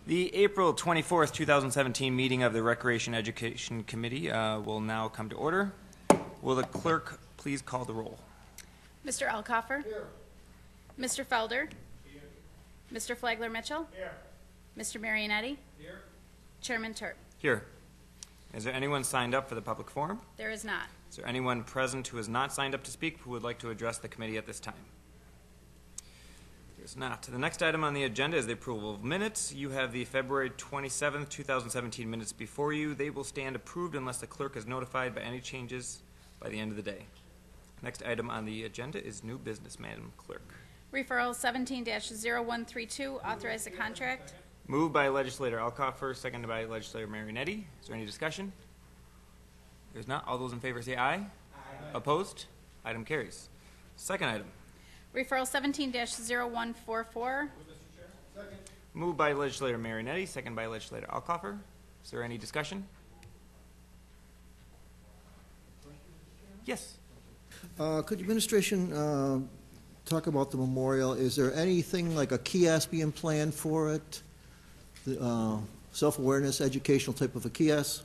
The April 24th, 2017 meeting of the Recreation Education Committee will now come to order. Will the clerk please call the roll? Mr. Alcoffer? Here. Mr. Felder? Here. Mr. Flagler-Mitchell? Here. Mr. Marionetti? Here. Chairman Turp? Here. Is there anyone signed up for the public forum? There is not. Is there anyone present who has not signed up to speak who would like to address the committee at this time? There's not. The next item on the agenda is the approval of minutes. You have the February 27th, 2017 minutes before you. They will stand approved unless the clerk is notified by any changes by the end of the day. Next item on the agenda is new business, Madam Clerk. Referral 17-0132, authorize the contract. Moved by Legislator Alcoffer, seconded by Legislator Marionetti. Is there any discussion? There's not. All those in favor say aye. Aye. Opposed? Item carries. Second item. Referral 17-0144. Moved by Legislator Marionetti, seconded by Legislator Alcoffer. Is there any discussion? Yes. Could the administration talk about the memorial? Is there anything like a kiosk being planned for it? The self-awareness, educational type of a kiosk?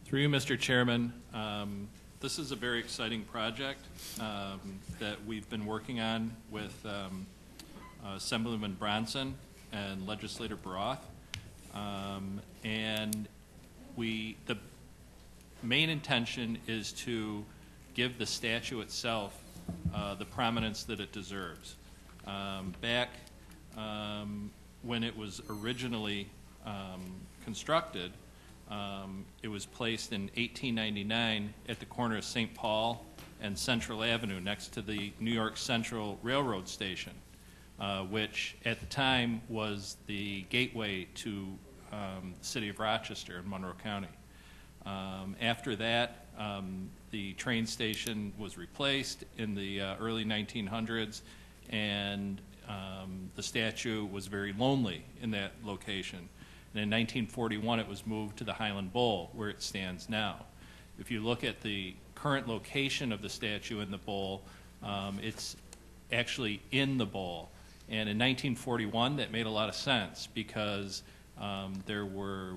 Through you, Mr. Chairman, this is a very exciting project that we've been working on with Assemblyman Bronson and Legislator Broth. And the main intention is to give the statue itself the prominence that it deserves. Back when it was originally constructed, it was placed in 1899 at the corner of St. Paul and Central Avenue next to the New York Central Railroad Station, which at the time was the gateway to the city of Rochester in Monroe County. After that, the train station was replaced in the early 1900s, and the statue was very lonely in that location. And in 1941, it was moved to the Highland Bowl, where it stands now. If you look at the current location of the statue in the bowl, it's actually in the bowl. And in 1941, that made a lot of sense because there were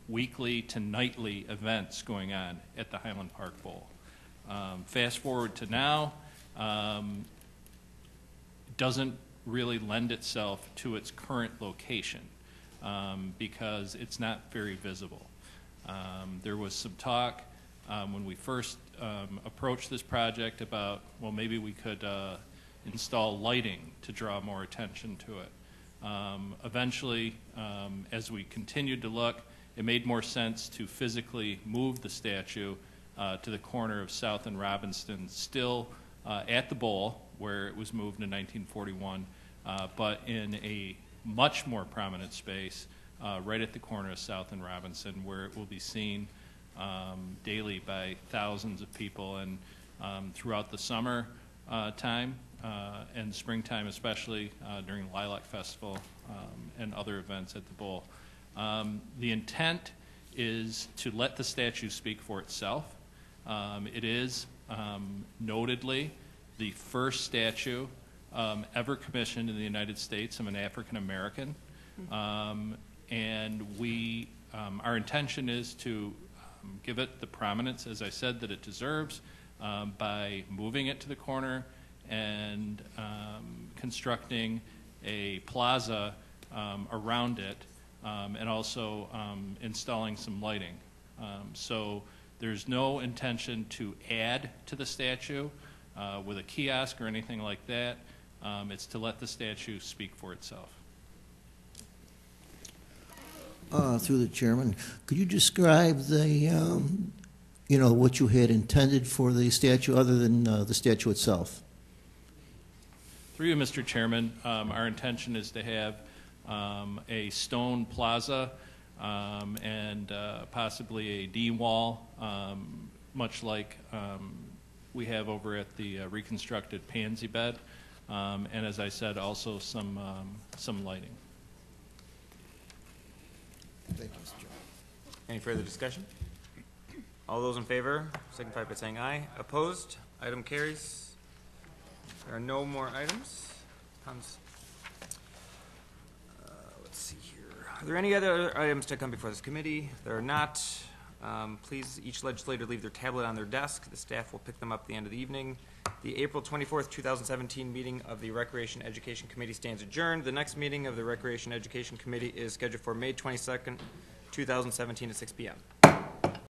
weekly to nightly events going on at the Highland Park Bowl. Fast forward to now, it doesn't really lend itself to its current location. Because it's not very visible. There was some talk when we first approached this project about, well, maybe we could install lighting to draw more attention to it. Eventually, as we continued to look, it made more sense to physically move the statue to the corner of South and Robinson, still at the bowl where it was moved in 1941, but in a much more prominent space right at the corner of South and Robinson, where it will be seen daily by thousands of people, and throughout the summer time and springtime, especially during the Lilac Festival and other events at the bowl. The intent is to let the statue speak for itself. It is notedly the first statue ever commissioned in the United States of an African American, and our intention is to give it the prominence, as I said, that it deserves by moving it to the corner and constructing a plaza around it, and also installing some lighting. So there's no intention to add to the statue with a kiosk or anything like that. It's to let the statue speak for itself. Through the chairman, could you describe the, what you had intended for the statue other than the statue itself? Through you, Mr. Chairman, our intention is to have a stone plaza and possibly a D-wall, much like we have over at the reconstructed Pansy Bed. And as I said, also some lighting. Thank you, Mr. Chairman. Any further discussion? All those in favor signify by saying aye. Opposed? Item carries. There are no more items. Hans. Let's see here. Are there any other items to come before this committee? There are not. Please, each legislator leave their tablet on their desk. The staff will pick them up at the end of the evening. The April 24th, 2017 meeting of the Recreation Education Committee stands adjourned. The next meeting of the Recreation Education Committee is scheduled for May 22nd, 2017 at 6 p.m.